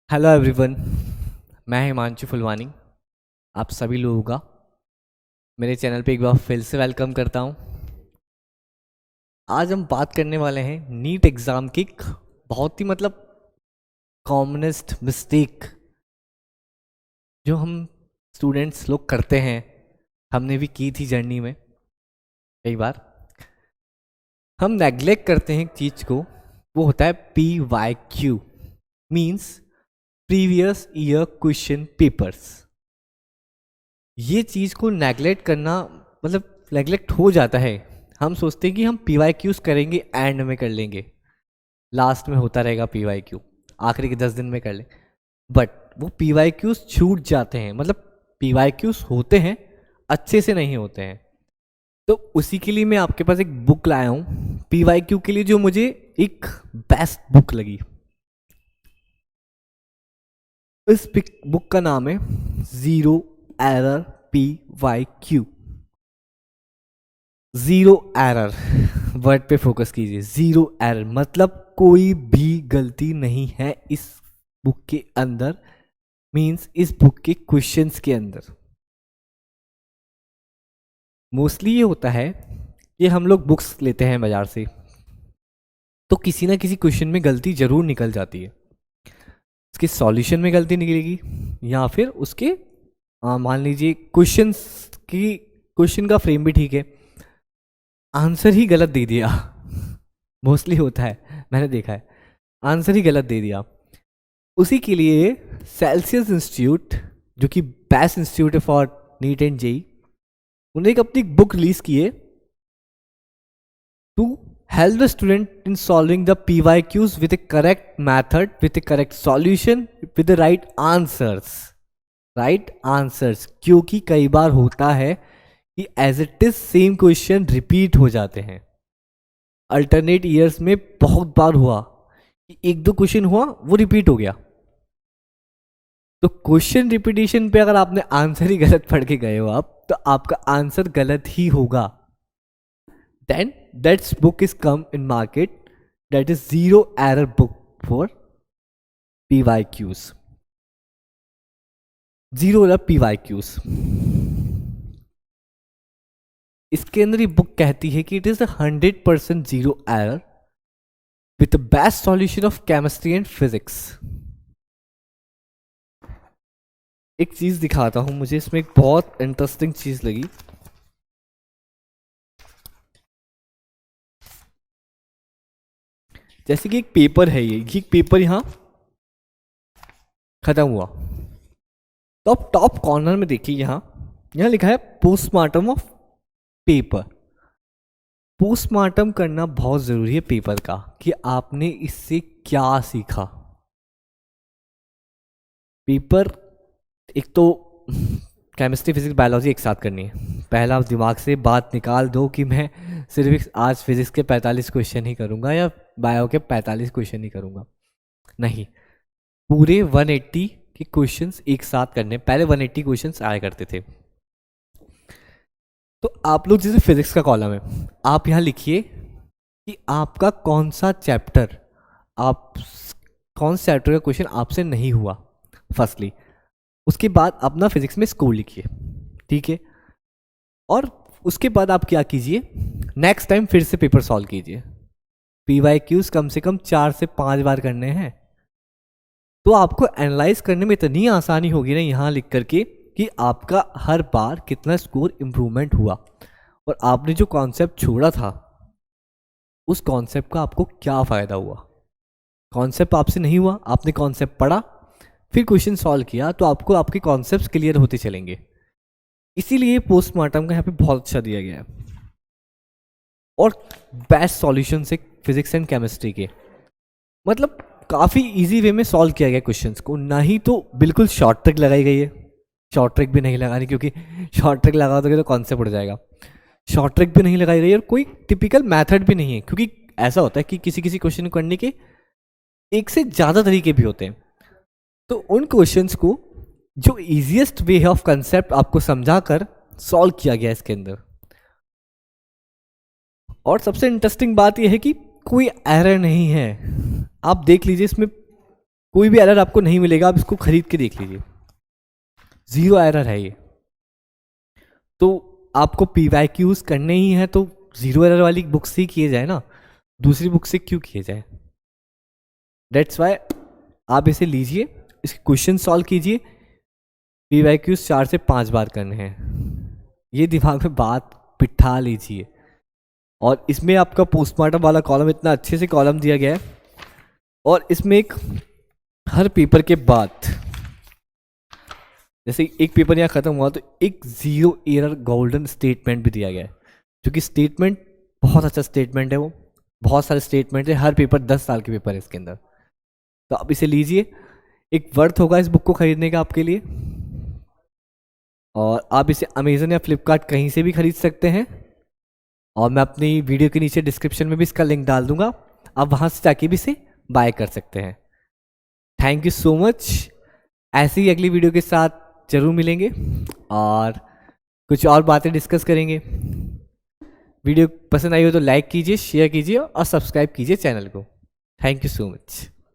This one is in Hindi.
Hello everyone. मैं हिमांशु फुलवानी आप सभी लोगों का मेरे चैनल पे एक बार फिर से वेलकम करता हूँ। आज हम बात करने वाले हैं नीट एग्ज़ाम की एक बहुत ही कॉमनेस्ट मिस्टेक जो हम स्टूडेंट्स लोग करते हैं। हमने भी की थी जर्नी में कई बार। हम नेग्लेक्ट करते हैं एक चीज़ को, वो होता है PYQ, means previous year question papers. ये चीज़ को नेगलेक्ट करना नेगलेक्ट हो जाता है। हम सोचते हैं कि हम PYQs करेंगे, एंड में कर लेंगे, लास्ट में होता रहेगा PYQ, आखिरी के 10 दिन में कर लें। बट वो PYQs छूट जाते हैं, PYQs होते हैं, अच्छे से नहीं होते हैं। तो उसी के लिए मैं आपके पास एक बुक लाया हूँ PYQ के लिए, जो मुझे एक बेस्ट बुक लगी। इस बुक का नाम है zero error PYQ। Zero error word पे फोकस कीजिए। ज़ीरो एरर मतलब कोई भी गलती नहीं है इस बुक के अंदर, मीन्स इस बुक के क्वेश्चंस के अंदर। मोस्टली ये होता है कि हम लोग बुक्स लेते हैं बाजार से, तो किसी ना किसी क्वेश्चन में गलती जरूर निकल जाती है। उसके सॉल्यूशन में गलती निकलेगी, या फिर उसके मान लीजिए क्वेश्चन का फ्रेम भी ठीक है, आंसर ही गलत दे दिया। मोस्टली होता है, मैंने देखा है, आंसर ही गलत दे दिया। उसी के लिए सेल्सियस इंस्टीट्यूट, जो कि बेस्ट इंस्टीट्यूट है फॉर नीट एंड जेई, उन्होंने एक अपनी बुक रिलीज की है to help the student in solving the PYQs with a correct method, with a correct solution, with the right answers. क्योंकि कई बार होता है कि as it is same question repeat हो जाते हैं। अल्टरनेट ईयर्स में बहुत बार हुआ कि एक दो क्वेश्चन हुआ वो रिपीट हो गया। तो क्वेश्चन रिपीटिशन पे अगर आपने आंसर ही गलत पढ़ के गए हो आप, तो आपका आंसर गलत ही होगा। Then that's book is come in market, that is zero error book for PYQs। Zero error PYQs, इसके अंदर ये बुक कहती है कि it is 100% zero error with the best solution of chemistry and physics. एक चीज दिखाता हूं, मुझे इसमें एक बहुत इंटरेस्टिंग चीज लगी। जैसे कि एक पेपर है, ये एक पेपर यहां खत्म हुआ, तो आप टॉप कॉर्नर में देखिए, यहां लिखा है पोस्टमार्टम ऑफ पेपर। पोस्टमार्टम करना बहुत जरूरी है पेपर का, कि आपने इससे क्या सीखा। पेपर एक तो केमिस्ट्री फिजिक्स बायोलॉजी एक साथ करनी है। पहला दिमाग से बात निकाल दो कि मैं सिर्फ आज फिजिक्स के 45 क्वेश्चन ही करूंगा या बायो के 45 क्वेश्चन ही करूंगा। नहीं, पूरे 180 के क्वेश्चंस एक साथ करने। पहले 180 क्वेश्चंस आया करते थे। तो आप लोग जैसे फिजिक्स का कॉलम है, आप यहाँ लिखिए कि आपका कौन सा चैप्टर का क्वेश्चन आपसे नहीं हुआ, फर्स्टली। उसके बाद अपना फिजिक्स में स्कोर लिखिए, ठीक है। और उसके बाद आप क्या कीजिए, नेक्स्ट टाइम फिर से पेपर सॉल्व कीजिए। PYQs कम से कम 4 से 5 बार करने हैं, तो आपको एनालाइज करने में इतनी आसानी होगी ना यहाँ लिख करके, कि आपका हर बार कितना स्कोर इंप्रूवमेंट हुआ, और आपने जो कॉन्सेप्ट छोड़ा था उस कॉन्सेप्ट का आपको क्या फ़ायदा हुआ। कॉन्सेप्ट आपसे नहीं हुआ, आपने कॉन्सेप्ट पढ़ा, फिर क्वेश्चन सॉल्व किया, तो आपको आपके कॉन्सेप्ट्स क्लियर होते चलेंगे। इसीलिए पोस्टमार्टम का यहाँ पे बहुत अच्छा दिया गया है, और बेस्ट सॉल्यूशन से फिजिक्स एंड केमिस्ट्री के, काफ़ी इजी वे में सॉल्व किया गया क्वेश्चंस को। ना ही तो बिल्कुल शॉर्ट ट्रिक लगाई गई है, शॉर्ट ट्रिक भी नहीं लगानी, क्योंकि शॉर्ट ट्रिक लगा दोगे तो कॉन्सेप्ट उड़ जाएगा। शॉर्ट ट्रिक भी नहीं लगाई गई, और कोई टिपिकल मेथड भी नहीं है, क्योंकि ऐसा होता है कि किसी किसी क्वेश्चन को करने के एक से ज़्यादा तरीके भी होते हैं। तो उन क्वेश्चंस को जो इजीएस्ट वे ऑफ कंसेप्ट आपको समझाकर सॉल्व किया गया इसके अंदर। और सबसे इंटरेस्टिंग बात यह है कि कोई एरर नहीं है। आप देख लीजिए, इसमें कोई भी एरर आपको नहीं मिलेगा, आप इसको खरीद के देख लीजिए, 0 एरर है ये। तो आपको PYQs करने ही है तो 0 एरर वाली बुक से ही किए जाए ना, दूसरी बुक से क्यों किए जाए। डेट्स वाई आप इसे लीजिए, इसके क्वेश्चन सॉल्व कीजिए, PYQs 4 से 5 बार करने हैं, ये दिमाग में बात बिठा लीजिए। और इसमें आपका पोस्टमार्टम वाला कॉलम इतना अच्छे से कॉलम दिया गया है, और इसमें एक हर पेपर के बाद, जैसे एक पेपर यहाँ ख़त्म हुआ तो एक 0 एरर गोल्डन स्टेटमेंट भी दिया गया है, जो कि स्टेटमेंट बहुत अच्छा स्टेटमेंट है। वो बहुत सारे स्टेटमेंट है, हर पेपर 10 साल के पेपर है इसके अंदर। तो आप इसे लीजिए, एक वर्थ होगा इस बुक को खरीदने का आपके लिए। और आप इसे अमेजन या फ्लिपकार्ट कहीं से भी खरीद सकते हैं, और मैं अपनी वीडियो के नीचे डिस्क्रिप्शन में भी इसका लिंक डाल दूंगा, आप वहाँ से जाके भी इसे बाय कर सकते हैं। Thank you so much. ऐसे ही अगली वीडियो के साथ ज़रूर मिलेंगे और कुछ और बातें डिस्कस करेंगे। वीडियो पसंद आई हो तो लाइक कीजिए, शेयर कीजिए और सब्सक्राइब कीजिए चैनल को। Thank you so much.